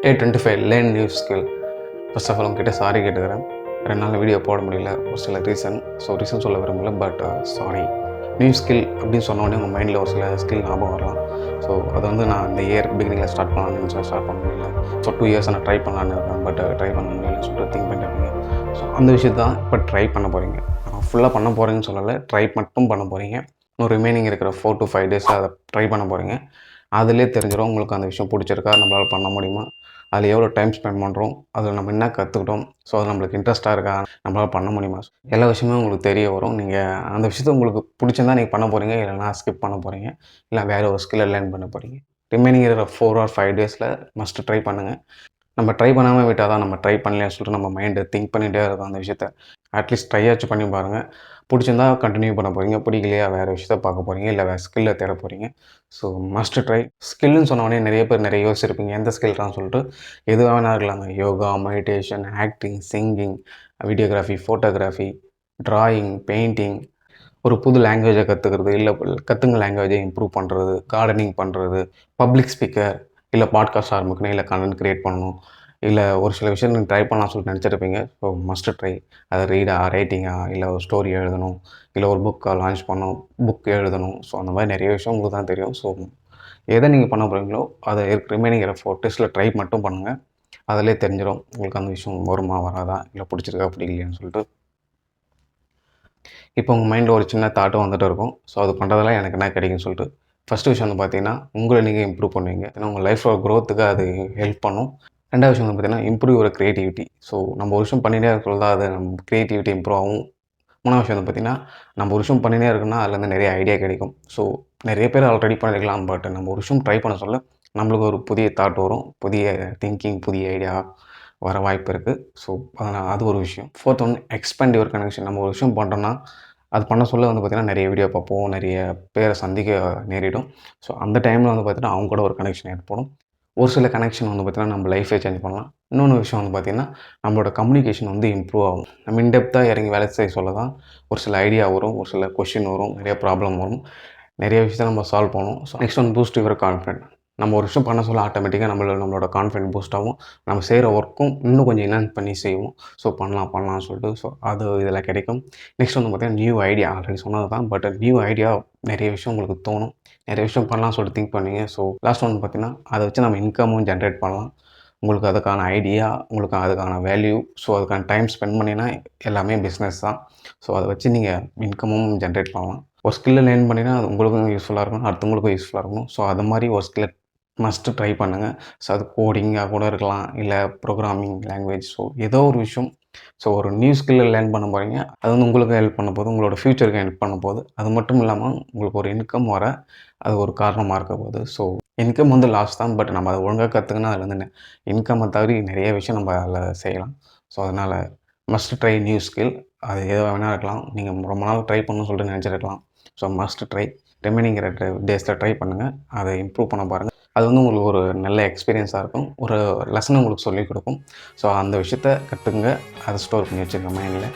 Day 25 learn new skill. First of all உங்ககிட்ட sorry கேட்டுக்கிறேன். 2 நாள் வீடியோ போட முடியல, ஒரு சில ரீசன் சொல்ல விரும்பல. But sorry. நியூ ஸ்கில் அப்படின்னு சொன்னோடனே உங்கள் மைண்டில் ஒரு சில ஸ்கில் ஞாபகம் வரலாம். ஸோ அது வந்து நான் இந்த இயர் பிகினிங்கில் ஸ்டார்ட் பண்ணலான்னு நினச்சேன், ஸ்டார்ட் பண்ண முடியல. ஸோ 2 இயர்ஸ் நான் ட்ரை பண்ணலான்னு இருக்கேன், பட் ட்ரை பண்ண முடியலன்னு சொல்லிட்டு திங்க் பண்ணிருக்கீங்க. ஸோ அந்த விஷயத்தை தான் இப்போ ட்ரை பண்ண போகிறீங்க. ஃபுல்லாக பண்ண போகிறேன்னு சொல்லலை, ட்ரை மட்டும் பண்ண போகிறீங்க. இன்னும் ரிமைனிங் இருக்கிற 4 to 5 days அதை ட்ரை பண்ண போகிறீங்க. அதிலே தெரிஞ்சிடும் உங்களுக்கு அந்த விஷயம் பிடிச்சிருக்கா, நம்மளால் பண்ண முடியுமா, அதில் எவ்வளோ டைம் ஸ்பெண்ட் பண்ணுறோம், அதில் நம்ம என்ன கற்றுக்கிட்டோம், ஸோ அது நம்மளுக்கு இன்ட்ரெஸ்ட்டாக இருக்கா, நம்மளால் பண்ண முடியுமா, எல்லா விஷயமும் உங்களுக்கு தெரிய வரும். நீங்கள் அந்த விஷயத்தை உங்களுக்கு பிடிச்சிருந்தா நீங்கள் பண்ண போகிறீங்க, இல்லைனா ஸ்கிப் பண்ண போகிறீங்க, இல்லை வேறு ஒரு ஸ்கில்லை லேர்ன் பண்ண போகிறீங்க. ரிமைனிங் இருக்கிற 4 or 5 days மஸ்ட் ட்ரை பண்ணுங்கள். நம்ம ட்ரை பண்ணாமல் விட்டால் தான் நம்ம ட்ரை பண்ணலைன்னு சொல்லிட்டு நம்ம மைண்டு திங்க் பண்ணிகிட்டே இருக்கும் அந்த விஷயத்த. அட்லீஸ்ட் ட்ரையாச்சும் பண்ணி பாருங்கள். பிடிச்சிருந்தா கண்டினியூ பண்ண போகிறீங்க, பிடிக்கலையா வேறு விஷயத்த பார்க்க போகிறீங்க, இல்லை வேறு ஸ்கில்லை தேட போகிறீங்க. So must try. ஸ்கில்லுன்னு சொன்னோடனே நிறைய பேர் நிறைய யோசிச்சிருப்பீங்க, எந்த ஸ்கில்றான்னு சொல்லிட்டு. எதுவாக வேணா இருக்கலாங்க. Yoga, meditation, acting, singing, videography, photography, drawing, painting, ஒரு புது லாங்குவேஜை கற்றுக்கிறது, இல்லை கற்றுங்க லாங்குவேஜை இம்ப்ரூவ் பண்ணுறது, கார்டனிங் பண்ணுறது, பப்ளிக் ஸ்பீக்கர், இல்லை பாட்காஸ்ட் ஆரம்பிக்கணும், இல்லை கண்டென்ட் க்ரியேட் பண்ணணும், இல்லை ஒரு சில விஷயம் நீங்கள் ட்ரை பண்ணலாம்னு சொல்லிட்டு நினச்சிருப்பீங்க. So must try. அதை ரைட்டிங்கா, இல்லை ஒரு ஸ்டோரி எழுதணும், இல்லை ஒரு புக்கை லான்ச் பண்ணணும், புக் எழுதணும். ஸோ அந்த மாதிரி நிறைய விஷயம் உங்களுக்கு தான் தெரியும். ஸோ எதை நீங்கள் பண்ண போகிறீங்களோ அதை ரிமைனிங் 4 டெஸ்ட்டில் ட்ரை மட்டும் பண்ணுங்கள். அதிலே தெரிஞ்சிடும் உங்களுக்கு அந்த விஷயம் வருமா வராதா, இல்லை பிடிச்சிருக்கா பிடிக்கலையான்னு சொல்லிட்டு. இப்போ உங்கள் மைண்டில் ஒரு சின்ன தாட்டும் வந்துட்டு இருக்கும். ஸோ அது பண்ணுறதெல்லாம் எனக்கு என்ன கிடைக்குன்னு சொல்லிட்டு. ஃபஸ்ட்டு விஷயம் வந்து பார்த்தீங்கன்னா, உங்களை நீங்கள் இம்ப்ரூவ் பண்ணுவீங்க. ஏன்னா உங்கள் லைஃபோட க்ரோத்துக்கு அது ஹெல்ப் பண்ணும். 2வது விஷயம் வந்து பார்த்தீங்கன்னா, இம்ப்ரூவ் யுவர் கிரியேட்டிவிட்டி. ஸோ நம்ம ஒரு விஷயம் பண்ணிகிட்டே இருக்கிறது தான் அது நம்ம கிரியேட்டிவிட்டி இம்ப்ரூவ் ஆகும். 3வது விஷயம் வந்து பார்த்தீங்கன்னா, நம்ம ஒரு விஷயம் பண்ணிகிட்டே இருக்கோம்னா அதுலேருந்து நிறைய ஐடியா கிடைக்கும். ஸோ நிறைய பேர் ஆல்ரெடி பண்ணியிருக்கலாம், பட் நம்ம ஒரு விஷயம் ட்ரை பண்ண சொல்ல நம்மளுக்கு ஒரு புதிய தாட் வரும், புதிய திங்கிங், புதிய ஐடியா வர வாய்ப்பு இருக்குது. ஸோ அதனால் அது ஒரு விஷயம். 4th one, expand your connection. நம்ம ஒரு விஷயம் பண்ணுறோன்னா அது பண்ண சொல்ல வந்து பார்த்திங்கன்னா நிறைய வீடியோ பார்ப்போம், நிறைய பேரை சந்திக்க நேரிடும். ஸோ அந்த டைமில் வந்து பார்த்திங்கன்னா அவங்க கூட ஒரு கனெக்ஷன் ஏற்படும். ஒரு சில கனெக்ஷன் வந்து பார்த்திங்கன்னா நம்ம லைஃபே சேஞ்ச் பண்ணலாம். இன்னொன்று விஷயம் வந்து பார்த்திங்கன்னா நம்மளோட கம்யூனிகேஷன் வந்து இம்ப்ரூவ் ஆகும். நம்ம இன்டெப்த்தாக இறங்கி வேலை செய்ய சொல்ல தான் ஒரு சில ஐடியா வரும், ஒரு சில கொஷின் வரும், நிறைய ப்ராப்ளம் வரும், நிறைய விஷயத்தை நம்ம சால்வ் பண்ணுவோம். So next one, boost your confident. நம்ம ஒரு விஷயம் பண்ண சொல்ல ஆட்டோமேட்டிக்காக நம்மளோட கான்ஃபிடென்ட் பூஸ்ட் ஆகும். நம்ம செய்கிற ஒர்க்கும் இன்னும் கொஞ்சம் என்ஹான்ஸ் பண்ணி செய்வோம். ஸோ பண்ணலாம்னு சொல்லிட்டு. ஸோ அது இதில் கிடைக்கும். நெக்ஸ்ட் வந்து பார்த்தீங்கன்னா நியூ ஐடியா. ஆல்ரெடி சொன்னது தான், பட் நியூ ஐடியா நிறைய விஷயம் உங்களுக்கு தோணும், நிறைய விஷயம் பண்ணலாம்னு சொல்லிட்டு திங்க் பண்ணுவீங்க. ஸோ லாஸ்ட் ஒன் பார்த்தீங்கன்னா, அதை வச்சு நம்ம இன்கமும் ஜென்ரேட் பண்ணலாம். உங்களுக்கு அதுக்கான ஐடியா, உங்களுக்கு அதுக்கான வேல்யூ, ஸோ அதுக்கான டைம் ஸ்பெண்ட் பண்ணினா எல்லாமே பிஸ்னஸ் தான். ஸோ அதை வச்சு நீங்கள் இன்கமும் ஜென்ரேட் பண்ணலாம். ஒரு ஸ்கில்லை லேர்ன் பண்ணினா அது உங்களுக்கும் யூஸ்ஃபுல்லாக இருக்கணும், அடுத்தவங்களுக்கும் யூஸ்ஃபுல்லாக இருக்கணும். ஸோ அது மாதிரி ஒரு ஸ்கில்லை மஸ்ட்டு ட்ரை பண்ணுங்கள். ஸோ அது கோடிங்காக கூட இருக்கலாம், இல்லை ப்ரோக்ராமிங் லாங்குவேஜ். ஸோ ஏதோ ஒரு விஷயம். ஸோ ஒரு நியூ ஸ்கில்லை லேர்ன் பண்ண போகிறீங்க, அது வந்து உங்களுக்கு ஹெல்ப் பண்ண போகுது, உங்களோட ஃப்யூச்சருக்கு ஹெல்ப் பண்ண போகுது. அது மட்டும் இல்லாமல் உங்களுக்கு ஒரு இன்கம் வர அது ஒரு காரணமாக இருக்க போகுது. ஸோ இன்கம் வந்து லாஸ் தான், பட் நம்ம அதை ஒழுங்காக கற்றுக்கினா அதில் வந்து இன்கம்மை தவிர நிறைய விஷயம் நம்ம அதில் செய்யலாம். ஸோ அதனால் மஸ்ட் ட்ரை நியூ ஸ்கில். அது எது வேணால் இருக்கலாம், நீங்கள் ரொம்ப நாள் ட்ரை பண்ணணும்னு சொல்லிட்டு நினச்சிருக்கலாம். So must try. ரிமைனிங் டேஸில் ட்ரை பண்ணுங்கள், அதை இம்ப்ரூவ் பண்ண பாருங்கள். அது வந்து உங்களுக்கு ஒரு நல்ல எக்ஸ்பீரியன்ஸாக இருக்கும், ஒரு லெசனை உங்களுக்கு சொல்லிக் கொடுக்கும். ஸோ அந்த விஷயத்த கற்றுக்குங்க, அதை ஸ்டோர் பண்ணி வச்சுருங்க மைண்டில்.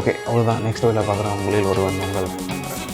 ஓகே, அவ்வளோதான். நெக்ஸ்ட் வீடியோவில் பார்க்குறேன். உங்களில் ஒருவன் உங்கள்